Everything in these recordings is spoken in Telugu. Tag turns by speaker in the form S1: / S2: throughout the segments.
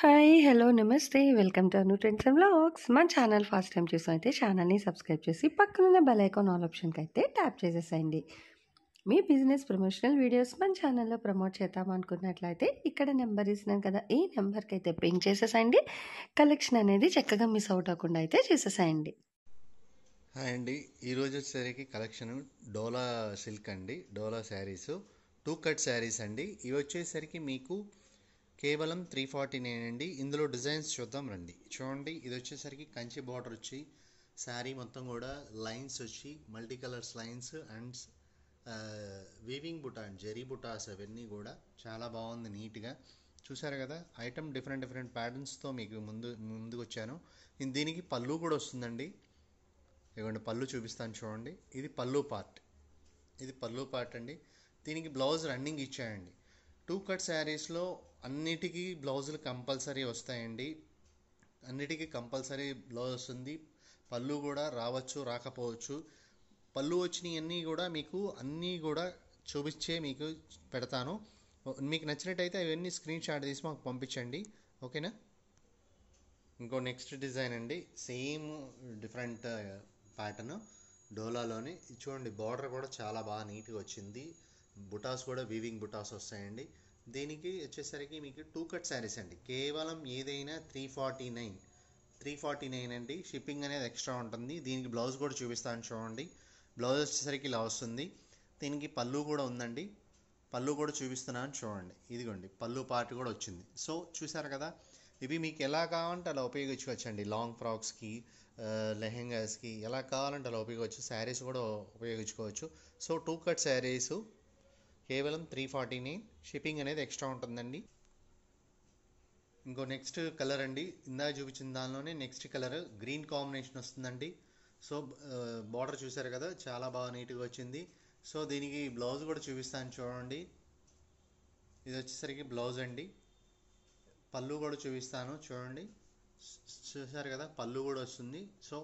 S1: హాయ్! హలో! నమస్తే! Welcome to Anu trends and vlogs. మన ఛానల్ ఫస్ట్ టైమ్ చూసినైతే ఛానల్‌ని సబ్స్క్రైబ్ చేసి పక్కనున్న బెల్ ఐకాన్ ఆల్ ఆప్షన్‌కైతే ట్యాప్ చేసేసేయండి. మీ బిజినెస్ ప్రమోషనల్ వీడియోస్ మన ఛానల్‌లో ప్రమోట్ చేద్దామనుకున్నట్లయితే ఇక్కడ నెంబర్ ఇస్తున్నాను కదా! ఈ నెంబర్‌కైతే పింగ్ చేసేసేయండి. కలెక్షన్ అనేది చక్కగా మిస్ అవుట్ అవ్వకుండా అయితే చేసేసేయండి.
S2: హాయ్ అండి. ఈరోజు వచ్చేసరికి కలెక్షన్ డోలా సిల్క్ అండి. డోలా శారీస్ 2 కట్ శారీస్ అండి. ఇవి వచ్చేసరికి మీకు కేవలం 349 అండి. ఇందులో డిజైన్స్ చూద్దాం రండి. చూడండి, ఇది వచ్చేసరికి కంచి బార్డర్ వచ్చి శారీ మొత్తం కూడా లైన్స్ వచ్చి multi colours lines and weaving బుటా అండ్ జరీ బుటాస్ అవన్నీ కూడా చాలా బాగుంది నీట్గా. చూసారు కదా, ఐటమ్ డిఫరెంట్ డిఫరెంట్ ప్యాటర్న్స్తో మీకు ముందుకు వచ్చాను. దీనికి పళ్ళు కూడా వస్తుందండి. ఇదిగోండి పళ్ళు చూపిస్తాను చూడండి. ఇది పళ్ళు పార్ట్ అండి. దీనికి బ్లౌజ్ రన్నింగ్ ఇచ్చాయండి. 2 కట్ శారీస్లో అన్నిటికీ బ్లౌజులు కంపల్సరీ వస్తాయండి. అన్నిటికీ కంపల్సరీ బ్లౌజ్ వస్తుంది. పళ్ళు కూడా రావచ్చు, రాకపోవచ్చు. పళ్ళు వచ్చినవన్నీ కూడా మీకు అన్నీ కూడా చూపించే మీకు పెడతాను. మీకు నచ్చినట్టయితే అవన్నీ స్క్రీన్ షాట్ తీసి మాకు పంపించండి. ఓకేనా? ఇంకో నెక్స్ట్ డిజైన్ అండి. సేమ్ డిఫరెంట్ ప్యాటర్న్ డోలాలోనే. చూడండి, బార్డర్ కూడా చాలా బాగా నీట్గా వచ్చింది. బుటాస్ కూడా వీవింగ్ బుటాస్ వస్తాయండి. దీనికి వచ్చేసరికి మీకు 2 కట్ శారీస్ అండి. కేవలం ఏదైనా 349 అండి. షిప్పింగ్ అనేది ఎక్స్ట్రా ఉంటుంది. దీనికి బ్లౌజ్ కూడా చూపిస్తాను చూడండి. బ్లౌజ్ వచ్చేసరికి ఇలా వస్తుంది. దీనికి పళ్ళు కూడా ఉందండి. పళ్ళు కూడా చూపిస్తున్నాను చూడండి. ఇదిగోండి పళ్ళు పార్ట్ కూడా వచ్చింది. సో చూసారు కదా, ఇవి మీకు ఎలా కావాలంటే అలా ఉపయోగించుకోవచ్చండి. లాంగ్ ఫ్రాక్స్కి, లెహెంగాస్కి ఎలా కావాలంటే అలా ఉపయోగించవచ్చు. శారీస్ కూడా ఉపయోగించుకోవచ్చు. సో 2 కట్ శారీస్ కేవలం 349. షిప్పింగ్ అనేది ఎక్స్ట్రా ఉంటుందండి. ఇంకో నెక్స్ట్ కలర్ అండి. ఇందాక చూపించిన దానిలోనే నెక్స్ట్ కలర్ గ్రీన్ కాంబినేషన్ వస్తుందండి. సో బార్డర్ చూసారు కదా, చాలా బాగా నీట్గా వచ్చింది. సో దీనికి బ్లౌజ్ కూడా చూపిస్తాను చూడండి. ఇది వచ్చేసరికి బ్లౌజ్ అండి. పళ్ళు కూడా చూపిస్తాను చూడండి. చూసారు కదా, పళ్ళు కూడా వస్తుంది. సో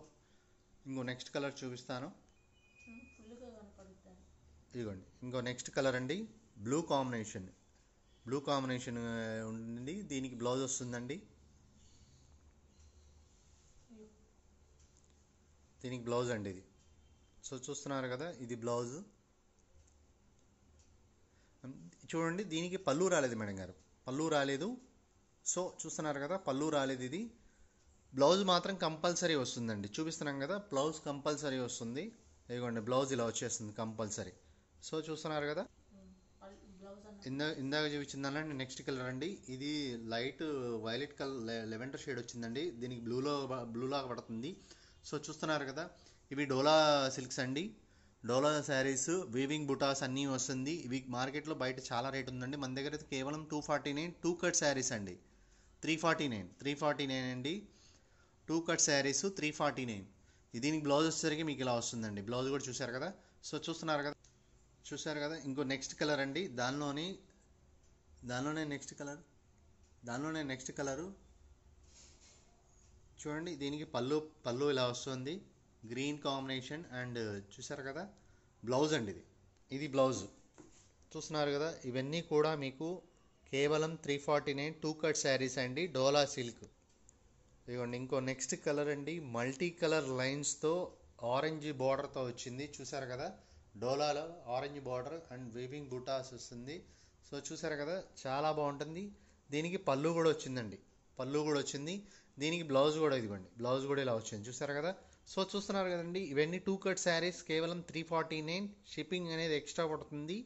S2: ఇంకో నెక్స్ట్ కలర్ చూపిస్తాను. ఇదిగోండి ఇంకో నెక్స్ట్ కలర్ అండి. బ్లూ కాంబినేషన్ ఉంది. దీనికి బ్లౌజ్ వస్తుందండి. దీనికి బ్లౌజ్ అండి ఇది. సో చూస్తున్నారు కదా, ఇది బ్లౌజ్. చూడండి, దీనికి పళ్ళు రాలేదు మేడం గారు, పళ్ళు రాలేదు. సో చూస్తున్నారు కదా, పళ్ళు రాలేదు. ఇది బ్లౌజ్ మాత్రం కంపల్సరీ వస్తుందండి. చూపిస్తున్నాం కదా, బ్లౌజ్ కంపల్సరీ వస్తుంది. ఇదిగోండి బ్లౌజ్ ఇలా వచ్చేస్తుంది కంపల్సరీ. సో చూస్తున్నారు కదా, ఇందాక చూపించిందండి నెక్స్ట్ కలర్ అండి. ఇది light violet colour, lavender shade వచ్చిందండి. దీనికి బ్లూలాగా పడుతుంది. సో చూస్తున్నారు కదా, ఇవి డోలా సిల్క్స్ అండి. డోలా శారీస్ వీవింగ్ బుటాస్ అన్నీ వస్తుంది. ఇవి మార్కెట్లో బయట చాలా రేట్ ఉందండి. మన దగ్గర అయితే కేవలం 249. 2 కట్ శారీస్ అండి. 349 అండి. 2 కట్ శారీస్ 349. దీనికి బ్లౌజ్ వచ్చేసరికి మీకు ఇలా వస్తుందండి. బ్లౌజ్ కూడా చూసారు కదా. సో చూసారు కదా, ఇంకో నెక్స్ట్ కలర్ అండి. దానిలోనే నెక్స్ట్ కలరు చూడండి. దీనికి పళ్ళు ఇలా వస్తుంది, గ్రీన్ కాంబినేషన్. అండ్ చూసారు కదా, బ్లౌజ్ అండి. ఇది బ్లౌజ్. చూస్తున్నారు కదా, ఇవన్నీ కూడా మీకు కేవలం 349 2 కట్ శారీస్ అండి, డోలా సిల్క్. ఇదిగోండి ఇంకో నెక్స్ట్ కలర్ అండి. మల్టీ కలర్ లైన్స్తో ఆరెంజ్ బార్డర్తో వచ్చింది. చూసారు కదా, డోలాలో ఆరెంజ్ బార్డర్ అండ్ వీవింగ్ బుటాస్ వస్తుంది. సో చూసారు కదా, చాలా బాగుంటుంది. దీనికి పళ్ళు కూడా వచ్చిందండి. దీనికి బ్లౌజ్ కూడా ఇదిగోండి, బ్లౌజ్ కూడా ఇలా వచ్చింది. చూసారు కదా. సో చూస్తున్నారు కదండి, ఇవన్నీ 2 కట్ శారీస్ కేవలం 349. షిప్పింగ్ అనేది ఎక్స్ట్రా పడుతుంది.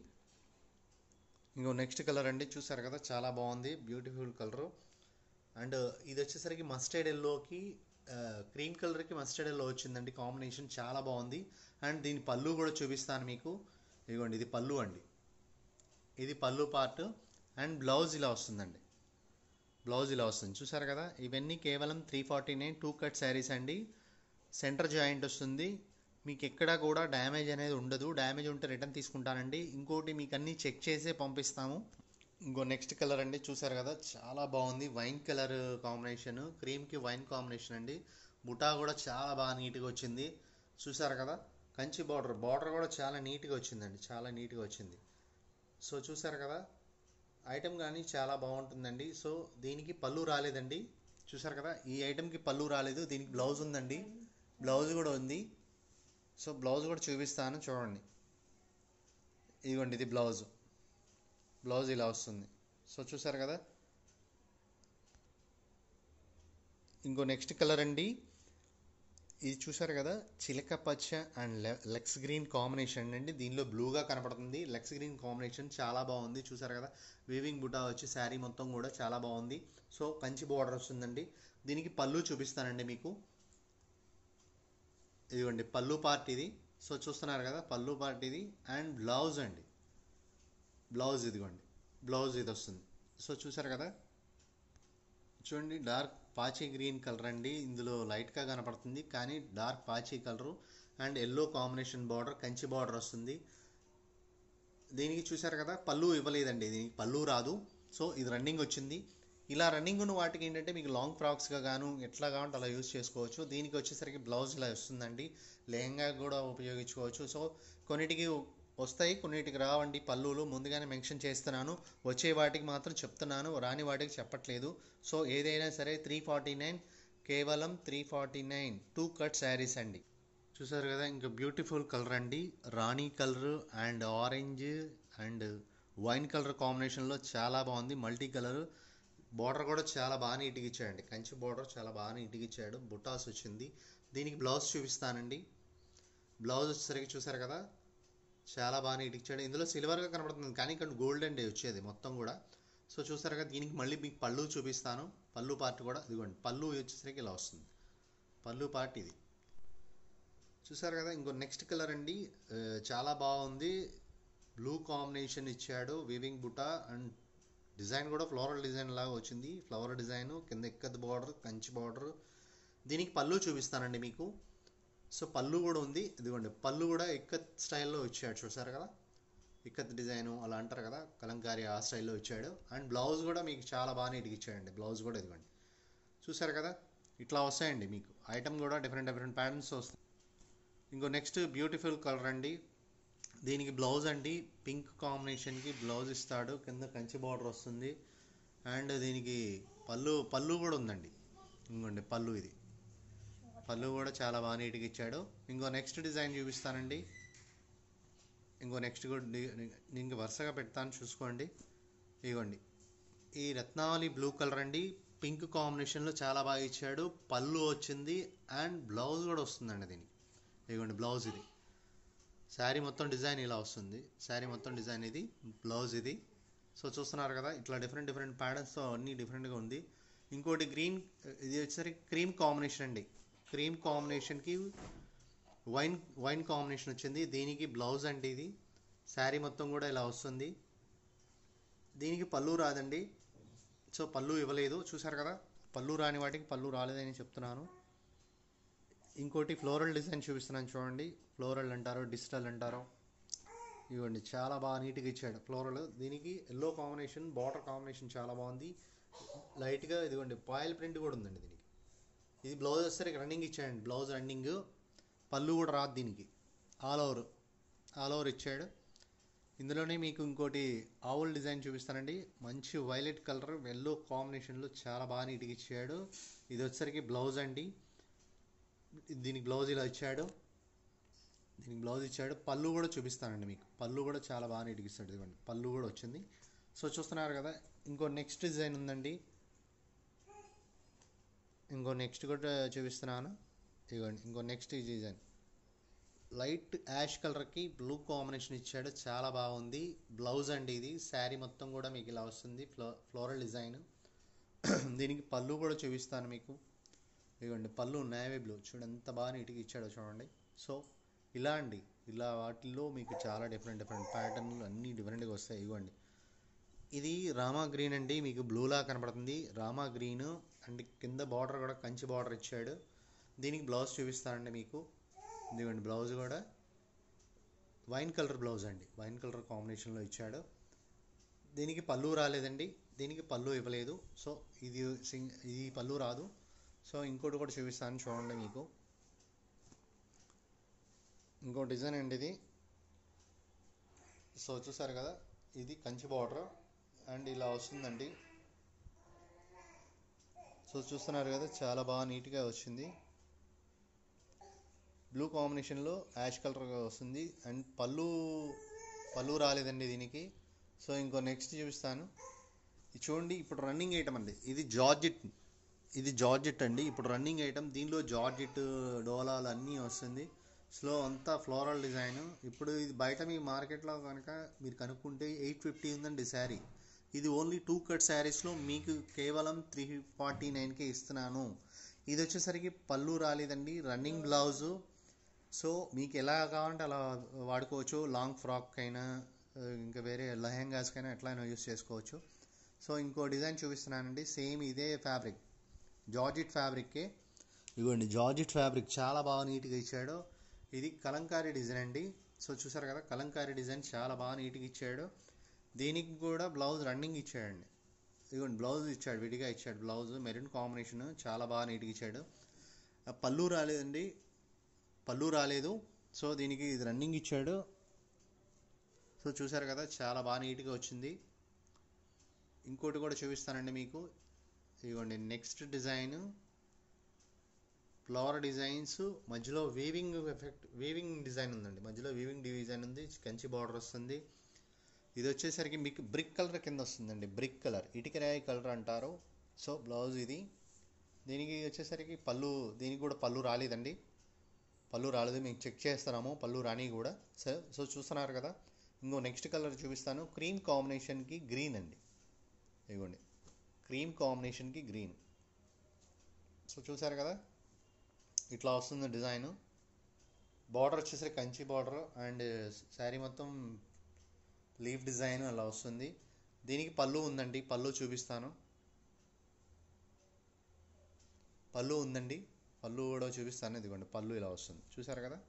S2: ఇంకో నెక్స్ట్ కలర్ అండి. చూసారు కదా, చాలా బాగుంది, బ్యూటిఫుల్ కలరు. అండ్ ఇది వచ్చేసరికి మస్టర్డ్ ఎల్లోకి క్రీమ్ కలర్కి మస్టర్డ్ ఎల్లో వచ్చిందండి. కాంబినేషన్ చాలా బాగుంది. అండ్ దీని పళ్ళు కూడా చూపిస్తాను మీకు. ఇదిగోండి, ఇది పళ్ళు అండి. ఇది పళ్ళు పార్ట్. అండ్ బ్లౌజ్ ఇలా వస్తుందండి. చూసారు కదా, ఇవన్నీ కేవలం 349 2 కట్ శారీస్ అండి. సెంటర్ జాయింట్ వస్తుంది. మీకు ఎక్కడా కూడా డ్యామేజ్ అనేది ఉండదు. డ్యామేజ్ ఉంటే రిటర్న్ తీసుకుంటానండి. ఇంకోటి మీకు అన్నీ చెక్ చేసే పంపిస్తాము. ఇంకో నెక్స్ట్ కలర్ అండి. చూసారు కదా, చాలా బాగుంది. వైన్ కలర్ కాంబినేషన్, క్రీమ్కి వైన్ కాంబినేషన్ అండి. బుటా కూడా చాలా బాగా నీట్గా వచ్చింది. చూసారు కదా, కంచి బార్డర్ కూడా చాలా నీట్గా వచ్చిందండి. సో చూసారు కదా, ఐటమ్ కానీ చాలా బాగుంటుందండి. సో దీనికి పళ్ళు రాలేదండి, చూసారు కదా, ఈ ఐటమ్కి పళ్ళు రాలేదు. దీనికి బ్లౌజ్ ఉందండి, బ్లౌజ్ కూడా ఉంది. సో బ్లౌజ్ కూడా చూపిస్తాను చూడండి. ఇదిగోండి, ఇది బ్లౌజ్. బ్లౌజ్ ఇలా వస్తుంది. సో చూసారు కదా. ఇంకో నెక్స్ట్ కలర్ అండి, ఇది చూసారు కదా, చిలక పచ్చ అండ్ లెక్స్ గ్రీన్ కాంబినేషన్ అండి. దీనిలో బ్లూగా కనపడుతుంది. లెక్స్ గ్రీన్ కాంబినేషన్ చాలా బాగుంది, చూసారు కదా. వీవింగ్ బుటా వచ్చి శారీ మొత్తం కూడా చాలా బాగుంది. సో కంచి బోర్డర్ వస్తుందండి. దీనికి పళ్ళు చూపిస్తానండి మీకు. ఇదిగోండి పళ్ళు పార్ట్ ఇది. సో చూస్తున్నారు కదా, పళ్ళు పార్ట్ ఇది. అండ్ బ్లౌజ్ అండి, బ్లౌజ్ ఇదిగోండి, బ్లౌజ్ ఇది వస్తుంది. సో చూసారు కదా, చూడండి డార్క్ పాచీ గ్రీన్ కలర్ అండి. ఇందులో లైట్గా కనపడుతుంది కానీ డార్క్ పాచీ colour and yellow combination border, Kanchi border వస్తుంది. దీనికి చూసారు కదా, పళ్ళు ఇవ్వలేదండి, దీనికి పళ్ళు రాదు. సో ఇది రన్నింగ్ వచ్చింది. ఇలా రన్నింగ్ ఉన్న వాటికి ఏంటంటే మీకు లాంగ్ ఫ్రాక్స్గా గాను ఎట్లా కావాలంటే అలా యూజ్ చేసుకోవచ్చు. దీనికి వచ్చేసరికి బ్లౌజ్ ఇలా వస్తుందండి, లెహంగా కూడా ఉపయోగించుకోవచ్చు. సో కొన్నిటికి వస్తాయి, కొన్నిటికి రావండి పళ్ళులు. ముందుగానే మెన్షన్ చేస్తున్నాను, వచ్చే వాటికి మాత్రం చెప్తున్నాను, రాని వాటికి చెప్పట్లేదు. సో ఏదైనా సరే 349, కేవలం 349 టూ కట్ శారీస్ అండి. చూసారు కదా, ఇంకా బ్యూటిఫుల్ కలర్ అండి, రాణి colour and orange and wine colour కాంబినేషన్లో చాలా బాగుంది. మల్టీ కలర్ బార్డర్ కూడా చాలా బాగా నీట్గా ఇచ్చాడండి, కంచి బార్డర్ చాలా బాగా నీట్గా ఇచ్చాడు. బుటాస్ వచ్చింది. దీనికి బ్లౌజ్ చూపిస్తానండి. బ్లౌజ్ వచ్చేసరికి చూసారు కదా, చాలా బాగా నీట్గా ఇచ్చాడు. ఇందులో సిల్వర్గా కనబడుతుంది కానీ ఇక్కడ గోల్డ్ అండి వచ్చేది మొత్తం కూడా. సో చూసారు కదా, దీనికి మళ్ళీ మీకు పళ్ళు చూపిస్తాను. పళ్ళు పార్ట్ కూడా ఇదిగోండి, పళ్ళు వచ్చేసరికి ఇలా వస్తుంది. పళ్ళు పార్ట్ ఇది చూసారు కదా. ఇంకో నెక్స్ట్ కలర్ అండి, చాలా బాగుంది. బ్లూ కాంబినేషన్ ఇచ్చాడు, వీవింగ్ బుటా అండ్ డిజైన్ కూడా ఫ్లోరల్ డిజైన్ లాగా వచ్చింది. ఫ్లవర్ డిజైన్ కింద ఎక్కత్ బార్డర్, కంచి బార్డర్. దీనికి పళ్ళు చూపిస్తానండి మీకు. సో పళ్ళు కూడా ఉంది, ఇదిగోండి పళ్ళు కూడా ఇక్కత్ స్టైల్లో ఇచ్చాడు, చూసారు కదా. ఇక్కత్ డిజైను అలా అంటారు కదా, కలంకారీ ఆ స్టైల్లో ఇచ్చాడు. అండ్ బ్లౌజ్ కూడా మీకు చాలా బాగా నీట్గా ఇచ్చాడండి. బ్లౌజ్ కూడా ఇదిగోండి, చూసారు కదా. ఇట్లా వస్తాయండి మీకు ఐటమ్ కూడా డిఫరెంట్ డిఫరెంట్ ప్యాటర్న్స్ వస్తాయి. ఇంకో నెక్స్ట్ బ్యూటిఫుల్ కలర్ అండి, దీనికి బ్లౌజ్ అండి, పింక్ కాంబినేషన్కి బ్లౌజ్ ఇస్తాడు, కింద కంచి బార్డర్ వస్తుంది. అండ్ దీనికి పళ్ళు కూడా ఉందండి. ఇంకోండి పళ్ళు ఇది, పళ్ళు కూడా చాలా బాగా నీట్గా ఇచ్చాడు. ఇంకో నెక్స్ట్ డిజైన్ చూపిస్తానండి. ఇంకో నెక్స్ట్ కూడా ఇంక వరుసగా పెడతాను చూసుకోండి. ఇదిగోండి, ఈ రత్నావళి బ్లూ కలర్ అండి, పింక్ కాంబినేషన్లో చాలా బాగా ఇచ్చాడు. పళ్ళు వచ్చింది అండ్ బ్లౌజ్ కూడా వస్తుందండి దీనికి. ఇదిగోండి బ్లౌజ్ ఇది. శారీ మొత్తం డిజైన్ ఇలా వస్తుంది. శారీ మొత్తం డిజైన్ ఇది, బ్లౌజ్ ఇది. సో చూస్తున్నారు కదా, ఇట్లా డిఫరెంట్ డిఫరెంట్ ప్యాటర్న్స్తో అన్నీ డిఫరెంట్గా ఉంది. ఇంకోటి గ్రీన్, ఇది వచ్చేసరికి క్రీమ్ కాంబినేషన్ అండి. క్రీమ్ కాంబినేషన్కి వైన్ కాంబినేషన్ వచ్చింది. దీనికి బ్లౌజ్ అండి ఇది. శారీ మొత్తం కూడా ఇలా వస్తుంది. దీనికి పళ్ళు రాదండి, సో పళ్ళు ఇవ్వలేదు. చూసారు కదా, పళ్ళు రాని వాటికి పళ్ళు రాలేదని చెప్తున్నాను. ఇంకోటి ఫ్లోరల్ డిజైన్ చూపిస్తున్నాను చూడండి. ఫ్లోరల్ అంటారు, డిజిటల్ అంటారు. ఇవ్వండి చాలా బాగా నీట్గా ఇచ్చాడు ఫ్లోరల్. దీనికి ఎల్లో కాంబినేషన్, బార్డర్ కాంబినేషన్ చాలా బాగుంది. లైట్గా ఇదిగోండి పాయిల్ ప్రింట్ కూడా ఉందండి దీనికి. ఇది బ్లౌజ్ వచ్చేసరికి రన్నింగ్ ఇచ్చాడండి, బ్లౌజ్ రన్నింగ్. పళ్ళు కూడా రాదు దీనికి, ఆల్ ఓవర్ ఇచ్చాడు. ఇందులోనే మీకు ఇంకోటి ఆవుల్ డిజైన్ చూపిస్తానండి. మంచి వైలెట్ కలర్ ఎల్లో కాంబినేషన్లో చాలా బాగా నీట్గా ఇచ్చాడు. ఇది వచ్చేసరికి బ్లౌజ్ అండి. దీనికి బ్లౌజ్ ఇలా ఇచ్చాడు, దీనికి బ్లౌజ్ ఇచ్చాడు. పళ్ళు కూడా చూపిస్తానండి మీకు. పళ్ళు కూడా చాలా బాగా నీట్గా ఇస్తాడు, ఇదిగోండి పళ్ళు కూడా వచ్చింది. సో చూస్తున్నారు కదా. ఇంకో నెక్స్ట్ డిజైన్ ఉందండి, ఇంకో నెక్స్ట్ కూడా చూపిస్తున్నాను. ఇదిగోండి ఇంకో నెక్స్ట్ డిజైన్, లైట్ యాష్ కలర్కి బ్లూ కాంబినేషన్ ఇచ్చాడు, చాలా బాగుంది. బ్లౌజ్ అండి ఇది. శారీ మొత్తం కూడా మీకు ఇలా వస్తుంది, ఫ్లోరల్ డిజైన్. దీనికి పళ్ళు కూడా చూపిస్తాను మీకు. ఇదిగోండి పళ్ళు నేవీ బ్లూ, చూడండి ఎంత బాగా నీట్గా ఇచ్చాడో చూడండి. సో ఇలా అండి, ఇలా వాటిల్లో మీకు చాలా డిఫరెంట్ ప్యాటర్న్లు అన్నీ డిఫరెంట్గా వస్తాయి. ఇవ్వండి, ఇది రామా గ్రీన్ అండి, మీకు బ్లూలా కనపడుతుంది. రామా గ్రీన్ అండ్ కింద బార్డర్ కూడా కంచి బార్డర్ ఇచ్చాడు. దీనికి బ్లౌజ్ చూపిస్తానండి మీకు. ఇదిగోండి బ్లౌజ్ కూడా వైన్ కలర్ బ్లౌజ్ అండి, వైన్ కలర్ కాంబినేషన్లో ఇచ్చాడు. దీనికి పళ్ళు రాలేదండి, దీనికి పళ్ళు ఇవ్వలేదు. సో ఇది పళ్ళు రాదు. సో ఇంకోటి కూడా చూపిస్తాను చూడండి మీకు. ఇంకో డిజైన్ అండి ఇది. సో చూసారు కదా, ఇది కంచి బార్డర్ అండ్ ఇలా వస్తుందండి. సో చూస్తున్నారు కదా, చాలా బాగా నీట్గా వచ్చింది. బ్లూ కాంబినేషన్లో యాష్ కలర్గా వస్తుంది. అండ్ పళ్ళు రాలేదండి దీనికి. సో ఇంకో నెక్స్ట్ చూపిస్తాను. ఇది చూడండి, ఇప్పుడు రన్నింగ్ ఐటమ్ అండి. ఇది జార్జెట్ అండి. ఇప్పుడు రన్నింగ్ ఐటమ్. దీనిలో జార్జెట్ డోలాలు అన్నీ వస్తుంది. స్లో అంతా ఫ్లోరల్ డిజైన్. ఇప్పుడు ఇది బయట మీ మార్కెట్లో కనుక మీరు కనుక్కుంటే 850 ఉందండి శారీ. ఇది ఓన్లీ 2 కట్ శారీస్లో మీకు కేవలం 349కే ఇస్తున్నాను. ఇది వచ్చేసరికి పళ్ళు రాలేదండి, రన్నింగ్ బ్లౌజు. సో మీకు ఎలా కావాలంటే అలా వాడుకోవచ్చు. లాంగ్ ఫ్రాక్ అయినా ఇంకా వేరే లెహెంగాస్కైనా ఎట్లయినా యూస్ చేసుకోవచ్చు. సో ఇంకో డిజైన్ చూపిస్తున్నానండి. సేమ్ ఇదే ఫ్యాబ్రిక్, జార్జెట్ ఫ్యాబ్రిక్కే. ఇదిగోండి, జార్జెట్ ఫ్యాబ్రిక్ చాలా బాగా నీట్గా ఇచ్చాడు. ఇది కలంకారీ డిజైన్ అండి. సో చూసారు కదా, కలంకారీ డిజైన్ చాలా బాగా నీట్గా ఇచ్చాడు. దీనికి కూడా బ్లౌజ్ రన్నింగ్ ఇచ్చాడండి. ఇదిగోండి, బ్లౌజ్ ఇచ్చాడు, విడిగా ఇచ్చాడు బ్లౌజ్. మెరూన్ కాంబినేషన్ చాలా బాగా నీట్గా ఇచ్చాడు. పళ్ళు రాలేదండి, పళ్ళు రాలేదు. సో దీనికి ఇది రన్నింగ్ ఇచ్చాడు. సో చూసారు కదా, చాలా బాగా నీట్గా వచ్చింది. ఇంకోటి కూడా చూపిస్తానండి మీకు. ఇదిగోండి, నెక్స్ట్ డిజైన్ ఫ్లవర్ డిజైన్స్, మధ్యలో వీవింగ్ డిజైన్ ఉందండి. మధ్యలో వీవింగ్ డిజైన్ ఉంది, కంచి బార్డర్ వస్తుంది. ఇది వచ్చేసరికి మీకు బ్రిక్ కలర్ కింద వస్తుందండి. బ్రిక్ కలర్, ఇటుకరాయి కలర్ అంటారు. సో బ్లౌజ్ ఇది. దీనికి వచ్చేసరికి దీనికి కూడా పళ్ళు రాలేదండి. పళ్ళు రాలేదు, మేము చెక్ చేస్తున్నాము పళ్ళు రాని కూడా. సో చూస్తున్నారు కదా. ఇంకో నెక్స్ట్ కలర్ చూపిస్తాను. క్రీమ్ కాంబినేషన్కి గ్రీన్ అండి. ఇదిగోండి, క్రీమ్ కాంబినేషన్కి గ్రీన్. సో చూసారు కదా, ఇట్లా వస్తుంది డిజైన్. బార్డర్ వచ్చేసరికి కంచి బార్డర్ అండ్ శారీ మొత్తం లీఫ్ డిజైన్ అలా వస్తుంది. దీనికి పళ్ళు ఉందండి, పళ్ళు చూపిస్తాను. పళ్ళు ఉందండి, పళ్ళు కూడా చూపిస్తాను. ఇదిగోండి, పళ్ళు ఇలా వస్తుంది. చూసారు కదా.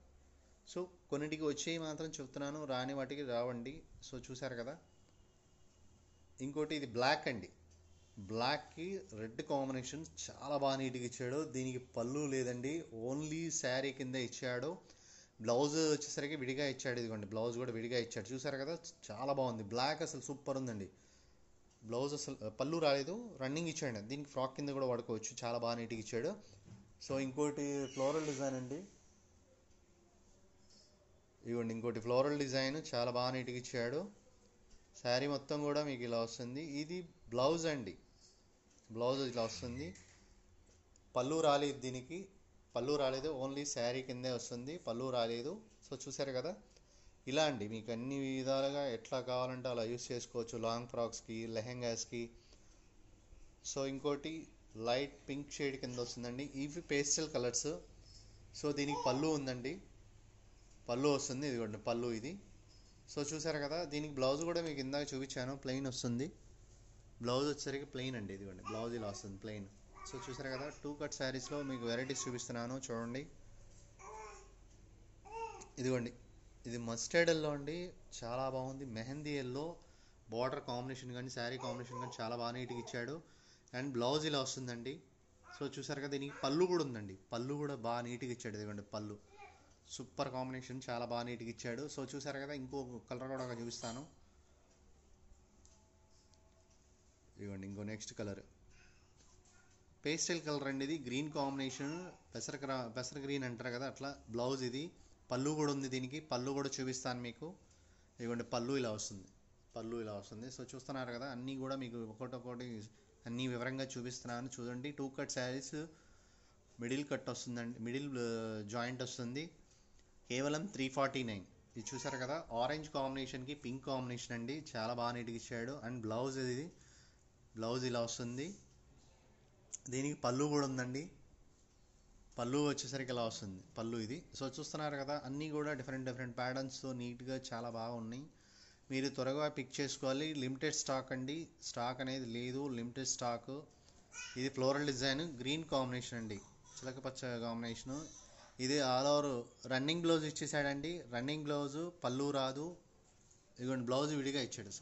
S2: సో కొన్నిటికి వచ్చేవి మాత్రం చెప్తున్నాను, రాని వాటికి రావండి. సో చూసారు కదా. ఇంకోటి ఇది బ్లాక్ అండి. బ్లాక్కి రెడ్ కాంబినేషన్ చాలా బాగా నీట్గా ఇచ్చాడు. దీనికి పళ్ళు లేదండి, ఓన్లీ శారీ కింద ఇచ్చాడు. బ్లౌజ్ వచ్చేసరికి విడిగా ఇచ్చాడు. ఇదిగోండి, బ్లౌజ్ కూడా విడిగా ఇచ్చాడు. చూసారు కదా, చాలా బాగుంది. బ్లాక్ అసలు సూపర్ ఉందండి. బ్లౌజ్ అసలు పళ్ళు రాలేదు, రన్నింగ్ ఇచ్చాడు. దీనికి ఫ్రాక్ కింద కూడా వాడుకోవచ్చు, చాలా బాగా నీట్గా ఇచ్చాడు. సో ఇంకోటి ఫ్లోరల్ డిజైన్ అండి. ఇదిగోండి, ఇంకోటి ఫ్లోరల్ డిజైన్ చాలా బాగా నీట్గా ఇచ్చాడు. శారీ మొత్తం కూడా మీకు ఇలా వస్తుంది. ఇది బ్లౌజ్ అండి. బ్లౌజ్ ఇలా వస్తుంది. పళ్ళు రాలేదు, దీనికి పళ్ళు రాలేదు, ఓన్లీ శారీ కిందే వస్తుంది, పళ్ళు రాలేదు. సో చూసారు కదా, ఇలా అండి. మీకు అన్ని విధాలుగా ఎట్లా కావాలంటే అలా యూస్ చేసుకోవచ్చు, లాంగ్ ఫ్రాక్స్కి, లెహెంగాస్కి. సో ఇంకోటి లైట్ పింక్ షేడ్ కింద వస్తుందండి. ఇవి పేస్టల్ కలర్స్. సో దీనికి పళ్ళు ఉందండి, పళ్ళు వస్తుంది. ఇదిగోండి పళ్ళు ఇది. సో చూసారు కదా, దీనికి బ్లౌజ్ కూడా మీకు ఇందాక చూపించాను, ప్లెయిన్ వస్తుంది. బ్లౌజ్ వచ్చేసరికి ప్లెయిన్ అండి. ఇదిగోండి, బ్లౌజ్ ఇలా వస్తుంది, ప్లెయిన్. సో చూసారు కదా, 2 కట్ శారీస్లో మీకు వెరైటీస్ చూపిస్తున్నాను, చూడండి. ఇదిగోండి, ఇది మస్టర్డ్ ఎల్లో అండి, చాలా బాగుంది. మెహందీ ఎల్లో బార్డర్ కాంబినేషన్ కానీ శారీ కాంబినేషన్ కానీ చాలా బాగా నీట్గా ఇచ్చాడు. అండ్ బ్లౌజ్ ఇలా వస్తుందండి. సో చూసారు కదా, దీనికి పళ్ళు కూడా ఉందండి, పళ్ళు కూడా బాగా నీట్గా ఇచ్చాడు. ఇదిగోండి పళ్ళు సూపర్ కాంబినేషన్, చాలా బాగా నీట్గా ఇచ్చాడు. సో చూసారు కదా, ఇంకో కలర్ కూడా చూపిస్తాను. ఇదిగోండి, ఇంకో నెక్స్ట్ కలర్ పేస్టల్ కలర్ అండి. ఇది గ్రీన్ కాంబినేషన్, పెసర గ్రీన్ అంటారు కదా, అట్లా. బ్లౌజ్ ఇది. పళ్ళు కూడా ఉంది, దీనికి పళ్ళు కూడా చూపిస్తాను మీకు. ఇదిగోండి, పళ్ళు ఇలా వస్తుంది, పళ్ళు ఇలా వస్తుంది. సో చూస్తున్నారు కదా, అన్నీ కూడా మీకు ఒకటొకటి అన్నీ వివరంగా చూపిస్తున్నాను, చూడండి. 2 కట్ శారీస్, మిడిల్ కట్ వస్తుందండి, మిడిల్ జాయింట్ వస్తుంది, కేవలం 349. ఇది చూసారు కదా, ఆరెంజ్ కాంబినేషన్కి పింక్ కాంబినేషన్ అండి, చాలా బాగా నీట్గా ఇచ్చాడు. అండ్ బ్లౌజ్ ఇది, బ్లౌజ్ ఇలా వస్తుంది. దీనికి పళ్ళు కూడా ఉందండి, పళ్ళు వచ్చేసరికి ఇలా వస్తుంది, పళ్ళు ఇది. సో చూస్తున్నారు కదా, అన్నీ కూడా డిఫరెంట్ ప్యాటర్న్స్తో నీట్గా చాలా బాగా ఉన్నాయి. మీరు త్వరగా పిక్ చేసుకోవాలి. లిమిటెడ్ స్టాక్ అండి, స్టాక్ అనేది లేదు, లిమిటెడ్ స్టాక్. ఇది ఫ్లోరల్ డిజైన్, గ్రీన్ కాంబినేషన్ అండి, చిలక పచ్చ కాంబినేషను. ఇది ఆల్ ఓవర్ రన్నింగ్ బ్లౌజ్ ఇచ్చేసాడండి. రన్నింగ్ బ్లౌజు, పళ్ళు రాదు. ఇదిగోండి, బ్లౌజ్ విడిగా ఇచ్చాడు,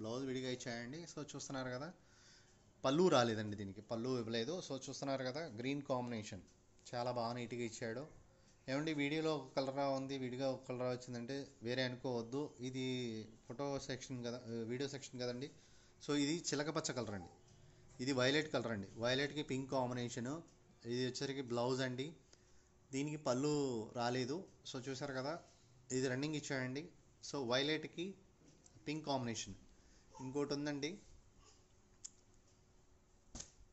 S2: బ్లౌజ్ విడిగా ఇచ్చాడండి. సో చూస్తున్నారు కదా, పళ్ళు రాలేదండి, దీనికి పళ్ళు ఇవ్వలేదు. సో చూస్తున్నారు కదా, గ్రీన్ కాంబినేషన్ చాలా బాగా నీట్గా ఇచ్చాడు. ఏమండి, వీడియోలో ఒక కలర్ ఉంది, విడిగా ఒక కలర్ వచ్చిందంటే వేరే అనుకోవద్దు. ఇది ఫోటో సెక్షన్ కదా, వీడియో సెక్షన్ కదండి. సో ఇది చిలక పచ్చ కలర్ అండి, ఇది వైలెట్ కలర్ అండి, వైలెట్కి పింక్ కాంబినేషను. ఇది వచ్చేసరికి బ్లౌజ్ అండి, దీనికి పళ్ళు రాలేదు. సో చూసారు కదా, ఇది రన్నింగ్ ఇచ్చాడండి. సో వైలెట్కి పింక్ కాంబినేషన్. ఇంకోటి ఉందండి,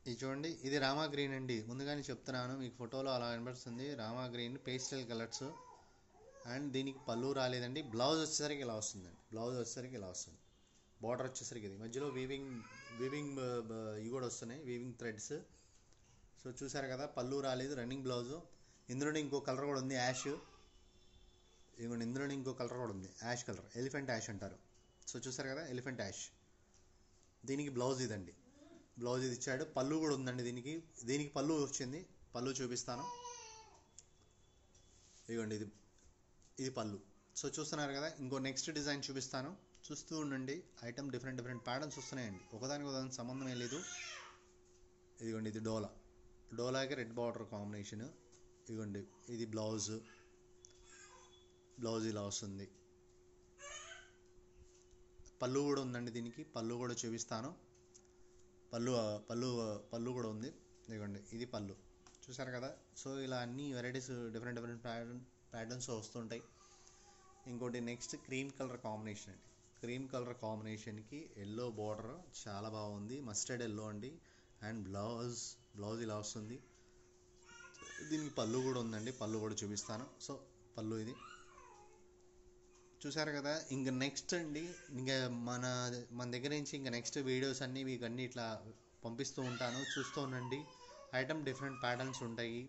S2: ఇది చూడండి, ఇది రామా గ్రీన్ అండి. ముందుగానే చెప్తున్నాను, మీకు ఫోటోలో అలా కనబడుతుంది. Rama green pastel colours, and దీనికి పళ్ళు రాలేదండి. బ్లౌజ్ వచ్చేసరికి ఇలా వస్తుందండి, బ్లౌజ్ వచ్చేసరికి ఇలా వస్తుంది. బార్డర్ వచ్చేసరికి ఇది మధ్యలో వీవింగ్ ఇవి కూడా వస్తున్నాయి, వీవింగ్ థ్రెడ్స్. సో చూసారు కదా, పళ్ళు రాలేదు, రన్నింగ్ బ్లౌజు. ఇందులోనే ఇంకో కలర్ కూడా ఉంది, యాష్. ఇదిగోండి, ఇందులోనే ఇంకో కలర్ కూడా ఉంది, యాష్ కలర్, ఎలిఫెంట్ యాష్ అంటారు. సో చూసారు కదా, ఎలిఫెంట్ యాష్. దీనికి బ్లౌజ్ ఇదండి, బ్లౌజ్ ఇది ఇచ్చాడు. పళ్ళు కూడా ఉందండి దీనికి పళ్ళు వచ్చింది, పళ్ళు చూపిస్తాను. ఇదిగోండి, ఇది పళ్ళు. సో చూస్తున్నారు కదా, ఇంకో నెక్స్ట్ డిజైన్ చూపిస్తాను, చూస్తూ ఉండండి. ఐటమ్ డిఫరెంట్ ప్యాటర్న్స్ వస్తున్నాయండి, ఒకదానికి సంబంధమే లేదు. ఇదిగోండి, ఇది డోలాకి రెడ్ బార్డర్ కాంబినేషన్. ఇదిగోండి, ఇది బ్లౌజ్ ఇలా వస్తుంది. పళ్ళు కూడా ఉందండి, దీనికి పళ్ళు కూడా చూపిస్తాను. పళ్ళు కూడా ఉంది. ఇదిగోండి, ఇది పళ్ళు. చూసారు కదా. సో ఇలా అన్ని వెరైటీస్ డిఫరెంట్ ప్యాటర్న్స్ వస్తుంటాయి. ఇంకోటి నెక్స్ట్ క్రీమ్ కలర్ కాంబినేషన్ అండి. క్రీమ్ కలర్ కాంబినేషన్కి ఎల్లో బార్డర్ చాలా బాగుంది, మస్టర్డ్ ఎల్లో అండి. అండ్ బ్లౌజ్ ఇలా వస్తుంది. దీనికి పళ్ళు కూడా ఉందండి, పళ్ళు కూడా చూపిస్తాను. సో పళ్ళు ఇది చూసారు కదా. ఇంక నెక్స్ట్ అండి, ఇంకా మన దగ్గర నుంచి ఇంకా నెక్స్ట్ వీడియోస్ అన్నీ మీకు అన్నీ ఇట్లా పంపిస్తూ ఉంటాను, చూస్తూ ఉండండి. ఐటమ్ డిఫరెంట్ ప్యాటర్న్స్ ఉంటాయి.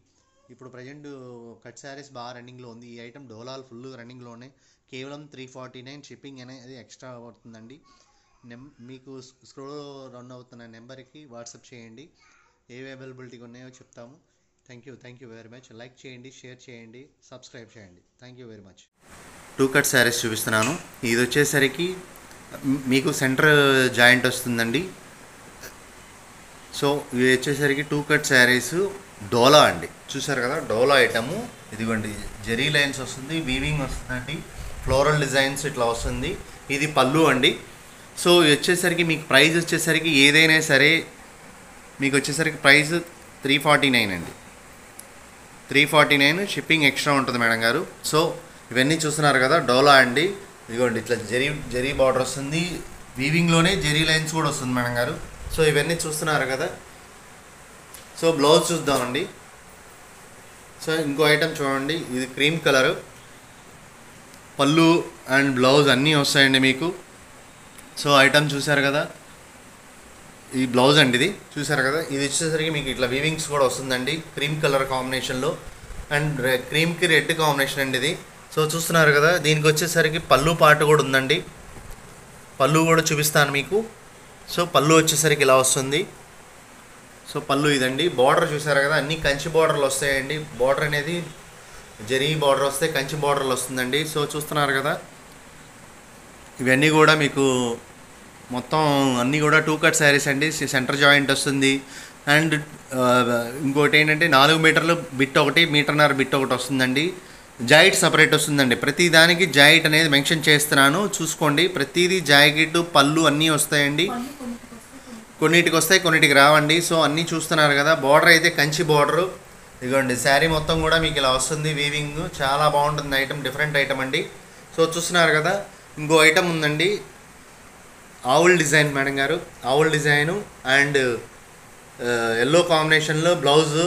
S2: ఇప్పుడు ప్రజెంట్ కట్ శారీస్ బాగా రన్నింగ్లో ఉంది. ఈ ఐటమ్ డోలాల్ ఫుల్ రన్నింగ్లోనే, కేవలం 349 షిప్పింగ్ అనేది ఎక్స్ట్రా అవుతుందండి. మీకు స్క్రోల్ రన్ అవుతున్న నెంబర్కి వాట్సాప్ చేయండి, ఏవి అవైలబిలిటీ ఉన్నాయో చెప్తాము. Thank you very much. Like చేయండి, షేర్ చేయండి, సబ్స్క్రైబ్ చేయండి. Thank you very much. 2 cut saris చూపిస్తున్నాను. ఇది వచ్చేసరికి మీకు సెంటర్ జాయింట్ వస్తుందండి. సో ఇవి వచ్చేసరికి 2 కట్ శారీస్ డోలా అండి. చూసారు కదా, డోలా ఐటము. ఇదిగోండి, జెరీ లైన్స్ వస్తుంది, వీవింగ్ వస్తుందండి, ఫ్లోరల్ డిజైన్స్ ఇట్లా వస్తుంది. ఇది పళ్ళు అండి. సో వచ్చేసరికి మీకు ప్రైస్ వచ్చేసరికి ఏదైనా సరే మీకు వచ్చేసరికి ప్రైస్ 349 అండి. 349 షిప్పింగ్ ఎక్స్ట్రా ఉంటుంది మేడం గారు. సో ఇవన్నీ చూస్తున్నారు కదా, డోలా అండి. ఇదిగోండి, ఇట్లా జెరీ బార్డర్ వస్తుంది, వీవింగ్లోనే జెరీ లైన్స్ కూడా వస్తుంది మేడం గారు. సో ఇవన్నీ చూస్తున్నారు కదా. సో బ్లౌజ్ చూద్దామండి. సో ఇంకో ఐటమ్ చూడండి, ఇది క్రీమ్ కలరు, పళ్ళు అండ్ బ్లౌజ్ అన్నీ వస్తాయండి మీకు. సో ఐటమ్ చూసారు కదా, ఈ బ్లౌజ్ అండి, ఇది చూసారు కదా. ఇది వచ్చేసరికి మీకు ఇట్లా వీవింగ్స్ కూడా వస్తుందండి, క్రీమ్ కలర్ కాంబినేషన్లో. అండ్ క్రీమ్కి రెడ్ కాంబినేషన్ అండి ఇది. సో చూస్తున్నారు కదా, దీనికి వచ్చేసరికి పళ్ళు పాటు కూడా ఉందండి, పళ్ళు కూడా చూపిస్తాను మీకు. సో పళ్ళు వచ్చేసరికి ఇలా వస్తుంది. సో పళ్ళు ఇదండి. బార్డర్ చూసారు కదా, అన్ని కంచి బార్డర్లు వస్తాయండి. బార్డర్ అనేది జరీ బార్డర్ వస్తే కంచి బార్డర్లు వస్తుందండి. సో చూస్తున్నారు కదా, ఇవన్నీ కూడా మీకు మొత్తం అన్నీ కూడా 2 కట్ శారీస్ అండి. సెంటర్ జాయింట్ వస్తుంది. అండ్ ఇంకోటి ఏంటంటే 4 మీటర్లు బిట్ ఒకటి, 1.5 మీటర్ బిట్ ఒకటి వస్తుందండి. జాయిట్ సపరేట్ వస్తుందండి. ప్రతి దానికి జాయిట్ అనేది మెన్షన్ చేస్తున్నాను, చూసుకోండి. ప్రతిదీ జాకెట్ పళ్ళు అన్నీ వస్తాయండి. కొన్నిటికి వస్తాయి, కొన్నిటికి రావండి. సో అన్నీ చూస్తున్నారు కదా. బార్డర్ అయితే కంచి బార్డరు. ఇదిగోండి, శారీ మొత్తం కూడా మీకు ఇలా వస్తుంది, వీవింగ్ చాలా బాగుంటుంది. ఐటమ్ డిఫరెంట్ ఐటమ్ అండి. సో చూస్తున్నారు కదా. ఇంకో ఐటమ్ ఉందండి, ఆవుల్ డిజైన్ మేడం గారు, ఆవుల్ డిజైను అండ్ ఎల్లో కాంబినేషన్లో బ్లౌజు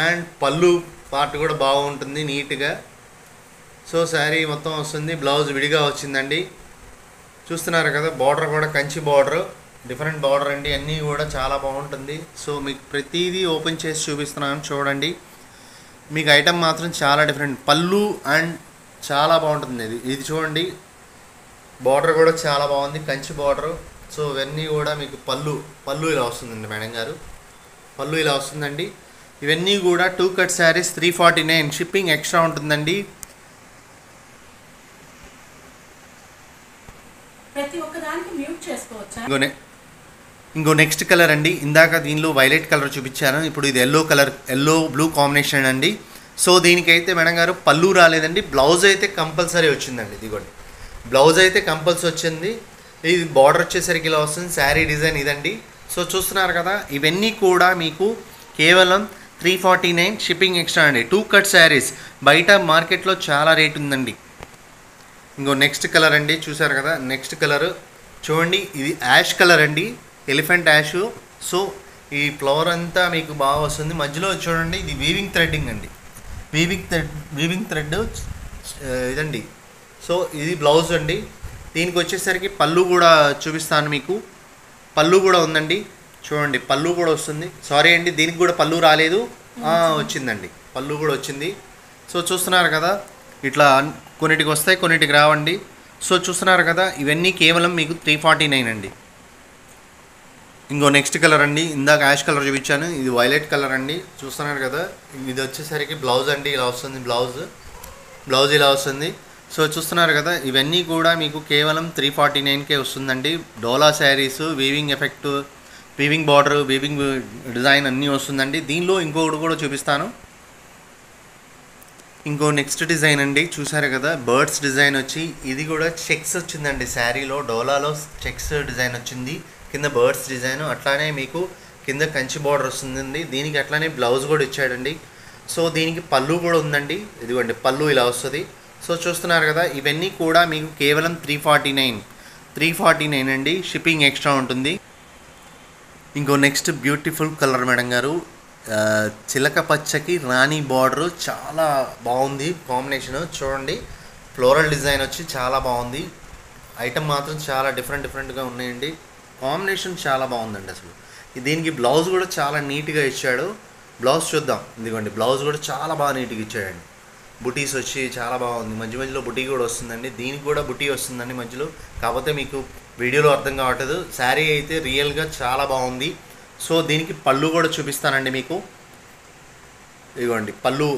S2: అండ్ పళ్ళు పార్ట్ కూడా బాగుంటుంది నీట్గా. సో శారీ మొత్తం వస్తుంది, బ్లౌజ్ విడిగా వచ్చిందండి. చూస్తున్నారు కదా, బార్డర్ కూడా కంచి బార్డర్, డిఫరెంట్ బార్డర్ అండి. అన్నీ కూడా చాలా బాగుంటుంది. సో మీకు ప్రతిదీ ఓపెన్ చేసి చూపిస్తున్నాను, చూడండి. మీకు ఐటమ్ మాత్రం చాలా డిఫరెంట్, పళ్ళు అండ్ చాలా బాగుంటుంది. ఇది చూడండి, బార్డర్ కూడా చాలా బాగుంది, కంచి బార్డరు. సో ఇవన్నీ కూడా మీకు పళ్ళు ఇలా వస్తుందండి మేడం గారు, పళ్ళు ఇలా వస్తుందండి. ఇవన్నీ కూడా 2 కట్ శారీస్ 349 షిప్పింగ్ ఎక్స్ట్రా ఉంటుందండి. ఇంకో నెక్స్ట్ కలర్ అండి. ఇందాక దీనిలో వైలెట్ కలర్ చూపించాను, ఇప్పుడు ఇది ఎల్లో బ్లూ కాంబినేషన్ అండి. సో దీనికైతే మేడం గారు పళ్ళు రాలేదండి, బ్లౌజ్ అయితే కంపల్సరీ వచ్చిందండి. ఇదిగోండి, బ్లౌజ్ అయితే కంపల్సరీ వచ్చింది. ఇది బార్డర్ వచ్చేసరికి ఇలా వస్తుంది. శారీ డిజైన్ ఇదండి. సో చూస్తున్నారు కదా, ఇవన్నీ కూడా మీకు కేవలం 349 షిప్పింగ్ ఎక్స్ట్రా అండి. 2 కట్ శారీస్ బయట మార్కెట్లో చాలా రేట్ ఉందండి. ఇంకో నెక్స్ట్ కలర్ అండి, చూసారు కదా నెక్స్ట్ కలర్ చూడండి, ఇది యాష్ కలర్ అండి, ఎలిఫెంట్ యాష్. సో ఈ ఫ్లవర్ అంతా మీకు బాగా వస్తుంది. మధ్యలో చూడండి ఇది వీవింగ్ థ్రెడ్డింగ్ అండి, వీవింగ్ థ్రెడ్ ఇదండి. సో ఇది బ్లౌజ్ అండి. దీనికి వచ్చేసరికి పళ్ళు కూడా చూపిస్తాను మీకు. పళ్ళు కూడా ఉందండి, చూడండి పళ్ళు కూడా వస్తుంది. సారీ అండి, దీనికి కూడా పళ్ళు రాలేదు, వచ్చిందండి, పళ్ళు కూడా వచ్చింది. సో చూస్తున్నారు కదా, ఇట్లా కొన్నిటికి వస్తాయి కొన్నిటికి రావండి. సో చూస్తున్నారు కదా, ఇవన్నీ కేవలం మీకు 349 అండి. ఇంకో నెక్స్ట్ కలర్ అండి, ఇందాక యాష్ కలర్ చూపించాను, ఇది వైలెట్ కలర్ అండి. చూస్తున్నారు కదా, ఇది వచ్చేసరికి బ్లౌజ్ అండి, ఇలా వస్తుంది బ్లౌజ్ ఇలా వస్తుంది. సో చూస్తున్నారు కదా, ఇవన్నీ కూడా మీకు కేవలం 349కే వస్తుందండి. డోలా saris, weaving effect, weaving border, weaving design అన్నీ వస్తుందండి. దీనిలో ఇంకొకటి కూడా చూపిస్తాను. ఇంకో నెక్స్ట్ డిజైన్ అండి, చూసారు కదా బర్డ్స్ డిజైన్ వచ్చి, ఇది కూడా చెక్స్ వచ్చిందండి. శారీలో డోలాలో చెక్స్ డిజైన్ వచ్చింది, కింద బర్డ్స్ డిజైన్, అట్లానే మీకు కింద కంచి బార్డర్ వస్తుందండి. దీనికి అట్లానే బ్లౌజ్ కూడా ఇచ్చాడండి. సో దీనికి పళ్ళు కూడా ఉందండి, ఇదిగోండి పళ్ళు ఇలా వస్తుంది. సో చూస్తున్నారు కదా, ఇవన్నీ కూడా మీకు కేవలం 349 అండి, షిప్పింగ్ ఎక్స్ట్రా ఉంటుంది. ఇంకో నెక్స్ట్ బ్యూటిఫుల్ కలర్ మేడం గారు, చిలక పచ్చకి రాణి బార్డరు, చాలా బాగుంది కాంబినేషన్. చూడండి ఫ్లోరల్ డిజైన్ వచ్చి చాలా బాగుంది. ఐటమ్ మాత్రం చాలా డిఫరెంట్గా ఉన్నాయండి. కాంబినేషన్ చాలా బాగుందండి అసలు. దీనికి బ్లౌజ్ కూడా చాలా నీట్గా ఇచ్చాడు. బ్లౌజ్ చూద్దాం, ఇదిగోండి బ్లౌజ్ కూడా చాలా బాగా నీట్గా ఇచ్చాడండి. బుటీస్ వచ్చి చాలా బాగుంది, మధ్యలో బుటీ కూడా వస్తుందండి. దీనికి కూడా బుటీ వస్తుందండి మధ్యలో, కాకపోతే మీకు వీడియోలో అర్థం కావట్లేదు. శారీ అయితే రియల్గా చాలా బాగుంది. సో దీనికి పళ్ళు కూడా చూపిస్తానండి మీకు. ఇదిగోండి పళ్ళు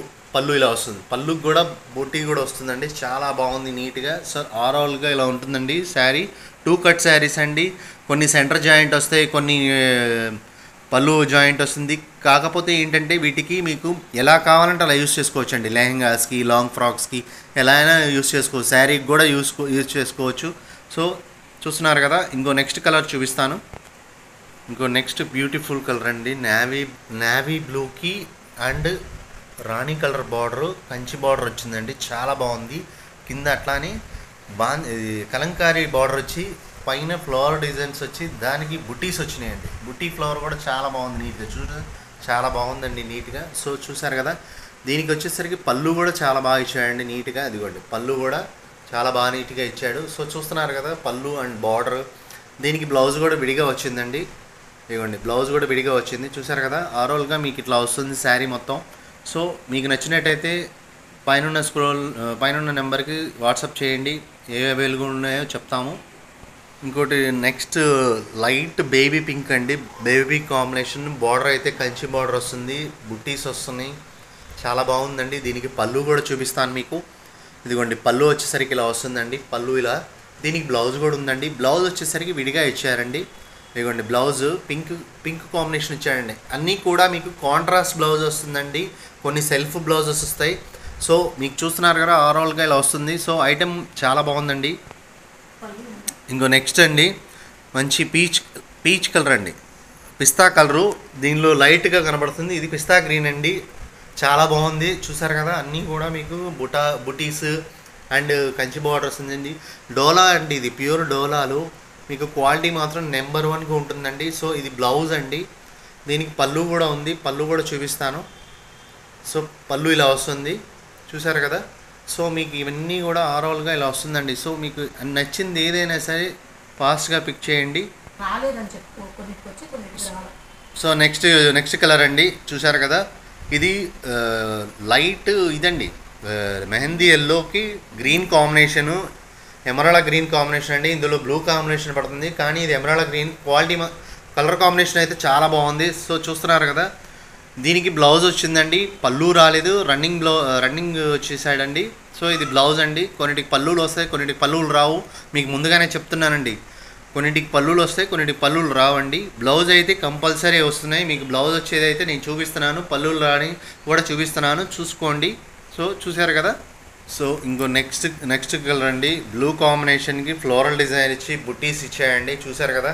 S2: ఇలా వస్తుంది, పళ్ళుకి కూడా బుటీ కూడా వస్తుందండి, చాలా బాగుంది నీట్గా. సో ఓవరాల్గా ఇలా ఉంటుందండి శారీ. 2 కట్ శారీస్ అండి, కొన్ని సెంటర్ జాయింట్ వస్తాయి, కొన్ని పళ్ళు జాయింట్ వస్తుంది. కాకపోతే ఏంటంటే వీటికి మీకు ఎలా కావాలంటే అలా యూస్ చేసుకోవచ్చు అండి. లెహంగాస్కి, లాంగ్ ఫ్రాక్స్కి ఎలా అయినా యూస్ చేసుకోవచ్చు, శారీకి కూడా యూస్ చేసుకోవచ్చు. సో చూస్తున్నారు కదా, ఇంకో నెక్స్ట్ కలర్ చూపిస్తాను. ఇంకో నెక్స్ట్ బ్యూటిఫుల్ కలర్ అండి, నావీ బ్లూకి and Rani colour border, Kanchi border వచ్చిందండి, చాలా బాగుంది. కింద అట్లానే కలంకారీ బార్డర్ వచ్చి, పైన ఫ్లవర్ డిజైన్స్ వచ్చి, దానికి బుటీస్ వచ్చినాయండి. బుటీ ఫ్లవర్ కూడా చాలా బాగుంది నీట్గా, చాలా బాగుందండి నీట్గా. సో చూసారు కదా, దీనికి వచ్చేసరికి పళ్ళు కూడా చాలా బాగా ఇచ్చాడండి నీట్గా. అదిగోండి పళ్ళు కూడా చాలా బాగా నీట్గా ఇచ్చాడు. సో చూస్తున్నారు కదా పళ్ళు అండ్ బార్డర్. దీనికి బ్లౌజ్ కూడా విడిగా వచ్చిందండి, ఇదిగోండి బ్లౌజ్ కూడా విడిగా వచ్చింది. చూసారు కదా, ఓవరాల్గా మీకు ఇట్లా వస్తుంది శారీ మొత్తం. సో మీకు నచ్చినట్టయితే పైన నెంబర్కి వాట్సాప్ చేయండి, ఏ అవైలబుల్ ఉన్నాయో చెప్తాము. ఇంకోటి నెక్స్ట్ లైట్ బేబీ పింక్ అండి, బేబీ కాంబినేషన్. బార్డర్ అయితే కంచి బార్డర్ వస్తుంది, బుట్టీస్ వస్తున్నాయి, చాలా బాగుందండి. దీనికి పళ్ళు కూడా చూపిస్తాను మీకు. ఇదిగోండి పళ్ళు వచ్చేసరికి ఇలా వస్తుందండి, పళ్ళు ఇలా. దీనికి బ్లౌజ్ కూడా ఉందండి, బ్లౌజ్ వచ్చేసరికి విడిగా ఇచ్చారండి. ఇదిగోండి బ్లౌజ్ పింక్ కాంబినేషన్ ఇచ్చాడండి. అన్నీ కూడా మీకు కాంట్రాస్ట్ బ్లౌజ్ వస్తుందండి, కొన్ని సెల్ఫ్ బ్లౌజెస్ వస్తాయి. సో మీకు చూస్తున్నారు కదా ఓవరాల్గా ఇలా వస్తుంది. సో ఐటెం చాలా బాగుందండి. ఇంకో నెక్స్ట్ అండి, మంచి పీచ్ కలర్ అండి, పిస్తా కలరు. దీనిలో లైట్గా కనబడుతుంది, ఇది పిస్తా గ్రీన్ అండి, చాలా బాగుంది. చూసారు కదా, అన్నీ కూడా మీకు బుటీస్ అండ్ కంచి బార్డర్ వస్తుందండి. డోలా అండి, ఇది ప్యూర్ డోలాలు, మీకు క్వాలిటీ మాత్రం నెంబర్ 1గా ఉంటుందండి. సో ఇది బ్లౌజ్ అండి, దీనికి పళ్ళు కూడా ఉంది, పళ్ళు కూడా చూపిస్తాను. సో పళ్ళు ఇలా వస్తుంది, చూసారు కదా. సో మీకు ఇవన్నీ కూడా ఓవరాల్గా ఇలా వస్తుందండి. సో మీకు నచ్చింది ఏదైనా సరే ఫాస్ట్గా పిక్ చేయండి. సో నెక్స్ట్ కలర్ అండి, చూసారు కదా, ఇది లైట్ ఇదండి, మెహందీ ఎల్లోకి green combination, emerald green combination అండి. ఇందులో బ్లూ కాంబినేషన్ పడుతుంది, కానీ ఇది emerald green quality colour combination అయితే చాలా బాగుంది. సో చూస్తున్నారు కదా, దీనికి బ్లౌజ్ వచ్చిందండి, పళ్ళు రాలేదు, రన్నింగ్ వచ్చేసాడండి. సో ఇది బ్లౌజ్ అండి. కొన్నిటికి పళ్ళులు వస్తాయి, కొన్నిటికి పళ్ళులు రావు, మీకు ముందుగానే చెప్తున్నానండి. కొన్నిటికి పళ్ళులు వస్తాయి, కొన్నిటికి పళ్ళులు రావండి. బ్లౌజ్ అయితే కంపల్సరీ వస్తున్నాయి. మీకు బ్లౌజ్ వచ్చేదైతే నేను చూపిస్తున్నాను, పళ్ళులు రాని కూడా చూపిస్తున్నాను, చూసుకోండి. సో చూసారు కదా, సో ఇంకో నెక్స్ట్ కలర్ అండి, బ్లూ కాంబినేషన్కి ఫ్లోరల్ డిజైన్ ఇచ్చి బుట్టీస్ ఇచ్చాయండి. చూసారు కదా.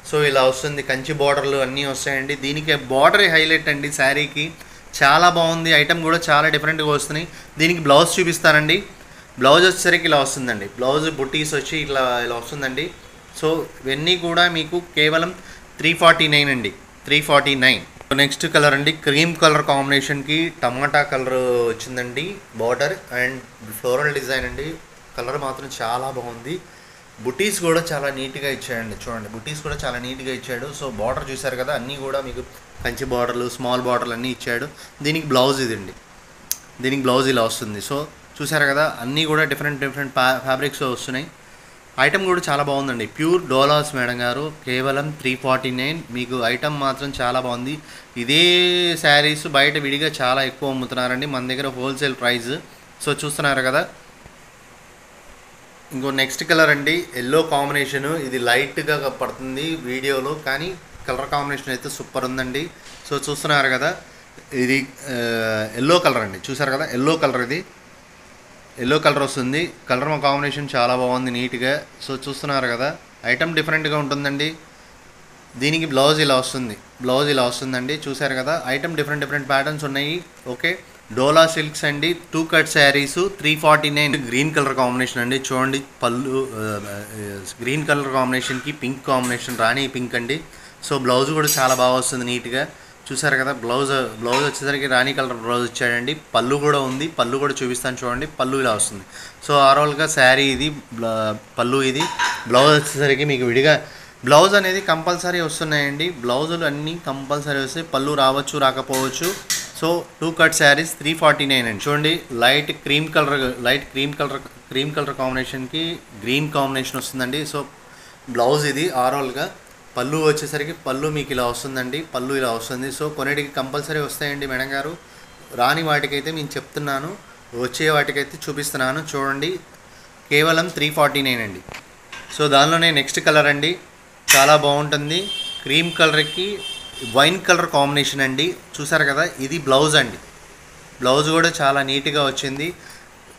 S2: సో ఇలా వస్తుంది, కంచి బార్డర్లు అన్నీ వస్తాయండి. దీనికి బార్డర్ హైలైట్ అండి శారీకి, చాలా బాగుంది. ఐటమ్ కూడా చాలా డిఫరెంట్గా వస్తున్నాయి. దీనికి బ్లౌజ్ చూపిస్తానండి. బ్లౌజ్ వచ్చేసరికి ఇలా వస్తుందండి. బ్లౌజ్ బుట్టీస్ వచ్చి ఇలా వస్తుందండి. సో ఇవన్నీ కూడా మీకు కేవలం 349 అండి, 349. నెక్స్ట్ కలర్ అండి, క్రీమ్ కలర్ కాంబినేషన్కి టమాటా కలర్ వచ్చిందండి బార్డర్ అండ్ ఫ్లోరల్ డిజైన్ అండి. కలర్ మాత్రం చాలా బాగుంది. బుటీస్ కూడా చాలా నీట్గా ఇచ్చాయండి. చూడండి, బుటీస్ కూడా చాలా నీట్గా ఇచ్చాడు. సో బార్డర్ చూసారు కదా, అన్నీ కూడా మీకు కంచి బార్డర్లు, స్మాల్ బార్డర్లు అన్నీ ఇచ్చాడు. దీనికి బ్లౌజ్ ఇదండి, దీనికి బ్లౌజ్ ఇలా వస్తుంది. సో చూసారు కదా, అన్నీ కూడా డిఫరెంట్ ఫ్యాబ్రిక్స్ వస్తున్నాయి. ఐటమ్ కూడా చాలా బాగుందండి. ప్యూర్ డోలాస్ మేడం గారు, కేవలం 349. మీకు ఐటమ్ మాత్రం చాలా బాగుంది. ఇదే శారీస్ బయట విడిగా చాలా ఎక్కువ అమ్ముతున్నారండి, మన దగ్గర హోల్సేల్ ప్రైస్. సో చూస్తున్నారు కదా. ఇంకో నెక్స్ట్ కలర్ అండి, ఎల్లో కాంబినేషను. ఇది లైట్గా పడుతుంది వీడియోలో, కానీ కలర్ కాంబినేషన్ అయితే సూపర్ ఉందండి. సో చూస్తున్నారు కదా, ఇది ఎల్లో కలర్ అండి. చూసారు కదా, ఎల్లో కలర్, ఇది ఎల్లో కలర్ వస్తుంది. కలర్ కాంబినేషన్ చాలా బాగుంది నీట్గా. సో చూస్తున్నారు కదా, ఐటమ్ డిఫరెంట్గా ఉంటుందండి. దీనికి బ్లౌజ్ ఇలా వస్తుంది, బ్లౌజ్ ఇలా వస్తుందండి. చూసారు కదా, ఐటమ్ డిఫరెంట్ ప్యాటర్న్స్ ఉన్నాయి. ఓకే, డోలా సిల్క్స్ అండి, 2 cut saris, 349. Green colour combination అండి. చూడండి, పళ్ళు గ్రీన్ కలర్ కాంబినేషన్కి పింక్ కాంబినేషన్, రాణి పింక్ అండి. సో బ్లౌజ్ కూడా చాలా బాగా వస్తుంది నీట్గా. చూసారు కదా, బ్లౌజ్ వచ్చేసరికి రాణి కలర్ బ్లౌజ్ ఇచ్చాడండి. పళ్ళు కూడా ఉంది, పళ్ళు కూడా చూపిస్తాను చూడండి. పళ్ళు ఇలా వస్తుంది. సో ఓవరాల్గా శారీ ఇది, పళ్ళు ఇది. బ్లౌజ్ వచ్చేసరికి మీకు విడిగా బ్లౌజ్ అనేది కంపల్సరీ వస్తున్నాయండి. బ్లౌజులు అన్నీ కంపల్సరీ వస్తాయి, పళ్ళు రావచ్చు రాకపోవచ్చు. సో 2 కట్ శారీస్ 349 అండి. చూడండి, లైట్ క్రీమ్ కలర్ కాంబినేషన్కి గ్రీన్ కాంబినేషన్ వస్తుందండి. సో బ్లౌజ్ ఇది ఓవరాల్గా. పళ్ళు వచ్చేసరికి పళ్ళు మీకు ఇలా వస్తుందండి, పళ్ళు ఇలా వస్తుంది. సో కొన్నిటికి కంపల్సరీ వస్తాయండి మేడం గారు, రాని వాటికైతే నేను చెప్తున్నాను, వచ్చే వాటికైతే చూపిస్తున్నాను. చూడండి, కేవలం 349 అండి. సో దానిలోనే నెక్స్ట్ కలర్ అండి, చాలా బాగుంటుంది. క్రీమ్ కలర్కి వైన్ కలర్ కాంబినేషన్ అండి. చూసారు కదా, ఇది బ్లౌజ్ అండి. బ్లౌజ్ కూడా చాలా నీట్గా వచ్చింది.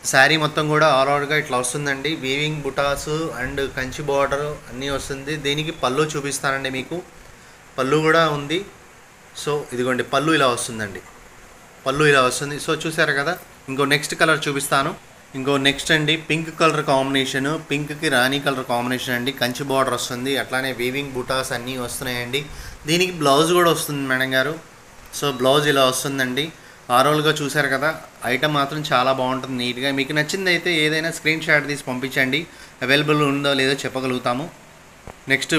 S2: శారీ మొత్తం కూడా ఓవర్గా ఇట్లా వస్తుందండి. వీవింగ్ బుటాస్ అండ్ కంచి బార్డర్ అన్నీ వస్తుంది. దీనికి పళ్ళు చూపిస్తానండి, మీకు పళ్ళు కూడా ఉంది. సో ఇదిగోండి, పళ్ళు ఇలా వస్తుందండి, పళ్ళు ఇలా వస్తుంది. సో చూసారు కదా. ఇంకో నెక్స్ట్ కలర్ చూపిస్తాను. ఇంకో నెక్స్ట్ అండి, పింక్ కలర్ కాంబినేషను, పింక్కి రాణి కలర్ కాంబినేషన్ అండి. కంచి బార్డర్ వస్తుంది, అట్లానే వీవింగ్ బుటాస్ అన్నీ వస్తున్నాయండి. దీనికి బ్లౌజ్ కూడా వస్తుంది మేడం గారు. సో బ్లౌజ్ ఇలా వస్తుందండి. ఓవరాల్గా చూసారు కదా, ఐటమ్ మాత్రం చాలా బాగుంటుంది నీట్గా. మీకు నచ్చింది అయితే ఏదైనా స్క్రీన్ షాట్ తీసి పంపించండి, అవైలబుల్ ఉందో లేదో చెప్పగలుగుతాము. నెక్స్ట్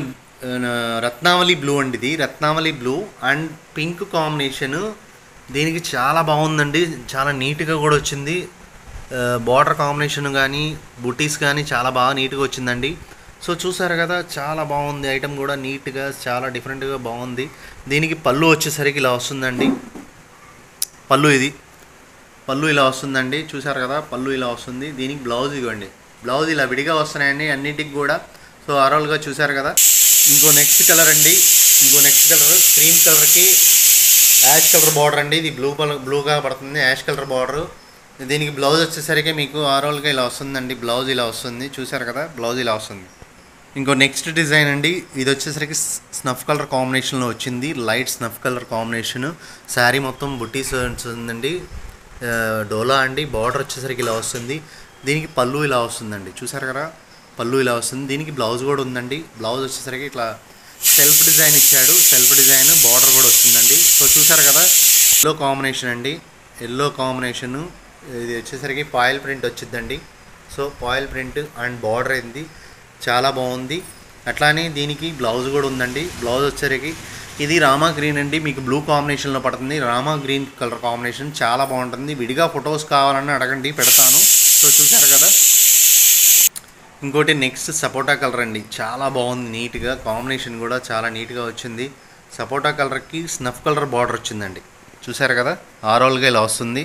S2: రత్నావళి బ్లూ అండి. ఇది రత్నావళి బ్లూ అండ్ పింక్ కాంబినేషను. దీనికి చాలా బాగుందండి, చాలా నీట్గా కూడా వచ్చింది. బార్డర్ కాంబినేషన్ కానీ బుటీస్ కానీ చాలా బాగా నీట్గా వచ్చిందండి. సో చూసారు కదా, చాలా బాగుంది ఐటమ్ కూడా నీట్గా, చాలా డిఫరెంట్గా బాగుంది. దీనికి పళ్ళు వచ్చేసరికి ఇలా వస్తుందండి. పళ్ళు ఇది, పళ్ళు ఇలా వస్తుందండి. చూసారు కదా, పళ్ళు ఇలా వస్తుంది. దీనికి బ్లౌజ్ ఇవ్వండి, బ్లౌజ్ ఇలా విడిగా వస్తున్నాయండి అన్నిటికి కూడా. సో ఓవరాల్గా చూసారు కదా. ఇంకో నెక్స్ట్ కలర్ అండి, ఇంకో నెక్స్ట్ కలర్ క్రీమ్ కలర్కి యాష్ కలర్ బార్డర్ అండి. ఇది బ్లూగా పడుతుంది, యాష్ కలర్ బార్డరు. దీనికి బ్లౌజ్ వచ్చేసరికి మీకు ఓవరాల్గా ఇలా వస్తుందండి. బ్లౌజ్ ఇలా వస్తుంది, చూసారు కదా, బ్లౌజ్ ఇలా వస్తుంది. ఇంకో నెక్స్ట్ డిజైన్ అండి, ఇది వచ్చేసరికి స్నఫ్ కలర్ కాంబినేషన్లో వచ్చింది, light snuff colour combination. Sari మొత్తం బుట్టీస్ ఉందండి, డోలా అండి. బార్డర్ వచ్చేసరికి ఇలా వస్తుంది. దీనికి పళ్ళు ఇలా వస్తుందండి. చూసారు కదా, పళ్ళు ఇలా వస్తుంది. దీనికి బ్లౌజ్ కూడా ఉందండి. బ్లౌజ్ వచ్చేసరికి ఇట్లా సెల్ఫ్ డిజైన్ ఇచ్చాడు, సెల్ఫ్ డిజైన్ బార్డర్ కూడా వస్తుందండి. సో చూసారు కదా, ఎల్లో కాంబినేషన్ అండి, ఎల్లో కాంబినేషను. ఇది వచ్చేసరికి పాయిల్ ప్రింట్ వచ్చిందండి. So foil print and border అయింది, చాలా బాగుంది. అట్లానే దీనికి బ్లౌజ్ కూడా ఉందండి. బ్లౌజ్ వచ్చేసరికి ఇది రామా గ్రీన్ అండి, మీకు బ్లూ కాంబినేషన్లో పడుతుంది. రామా గ్రీన్ కలర్ కాంబినేషన్ చాలా బాగుంటుంది. విడిగా ఫొటోస్ కావాలని అడగండి, పెడతాను. సో చూసారు కదా. ఇంకోటి నెక్స్ట్ సపోటా కలర్ అండి, చాలా బాగుంది నీట్గా, కాంబినేషన్ కూడా చాలా నీట్గా వచ్చింది. సపోటా కలర్కి స్నఫ్ కలర్ బార్డర్ వచ్చిందండి. చూసారు కదా, ఓవరాల్గా ఇలా వస్తుంది.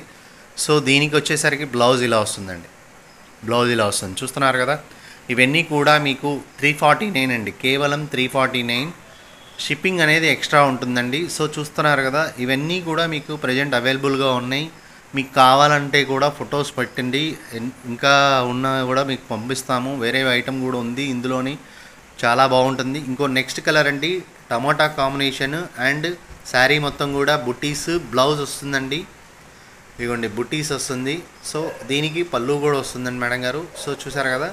S2: సో దీనికి వచ్చేసరికి బ్లౌజ్ ఇలా వస్తుందండి, బ్లౌజ్ ఇలా వస్తుంది. చూస్తున్నారు కదా, ఇవన్నీ కూడా మీకు 349 అండి, కేవలం 349. షిప్పింగ్ అనేది ఎక్స్ట్రా ఉంటుందండి. సో చూస్తున్నారు కదా, ఇవన్నీ కూడా మీకు ప్రజెంట్ అవైలబుల్గా ఉన్నాయి. మీకు కావాలంటే కూడా ఫొటోస్ పెట్టండి, ఇంకా ఉన్నా కూడా మీకు పంపిస్తాము. వేరే ఐటమ్ కూడా ఉంది ఇందులోని, చాలా బాగుంటుంది. ఇంకో నెక్స్ట్ కలర్ అండి, టమాటా కాంబినేషన్ అండ్ శారీ మొత్తం కూడా బుటీస్ బ్లౌజ్ వస్తుందండి. ఇదిగోండి బుటీస్ వస్తుంది. సో దీనికి పళ్ళు కూడా వస్తుందండి మేడం గారు. సో చూసారు కదా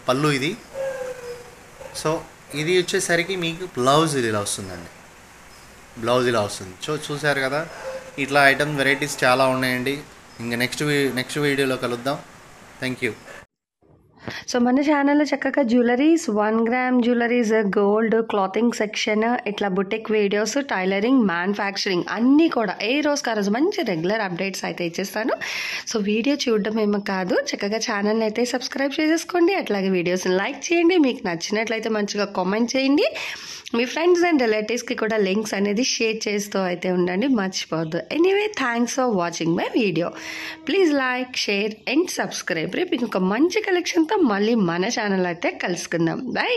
S2: పళ్ళు ఇది. సో ఇది వచ్చేసరికి మీకు బ్లౌజ్ ఇది ఇలా వస్తుందండి, బ్లౌజ్ ఇలా వస్తుంది. సో చూసారు కదా, ఇట్లా ఐటమ్ వెరైటీస్ చాలా ఉన్నాయండి. ఇంకా నెక్స్ట్ వీడియోలో కలుద్దాం. Thank you.
S1: సో మన ఛానల్లో చక్కగా jewelleries, 1 gram jewelleries, gold, clothing section, ఇట్లా బుటిక్ వీడియోస్, టైలరింగ్, మ్యానుఫ్యాక్చరింగ్ అన్నీ కూడా ఏ రోజుకి ఆ రోజు మంచి రెగ్యులర్ అప్డేట్స్ అయితే ఇచ్చేస్తాను. సో వీడియో చూడడం ఏమో కాదు, చక్కగా ఛానల్ని అయితే సబ్స్క్రైబ్ చేసేసుకోండి. అట్లాగే వీడియోస్ని లైక్ చేయండి, మీకు నచ్చినట్లయితే మంచిగా కామెంట్ చేయండి. మీ ఫ్రెండ్స్ అండ్ రిలేటివ్స్కి కూడా లింక్స్ అనేది షేర్ చేస్తూ అయితే ఉండండి, మర్చిపోవద్దు. Anyway, thanks for watching my video. Please like, share and subscribe. రేపు ఇంకొక మంచి కలెక్షన్తో మళ్ళీ మన ఛానల్ అయితే కలుసుకుందాం. బై.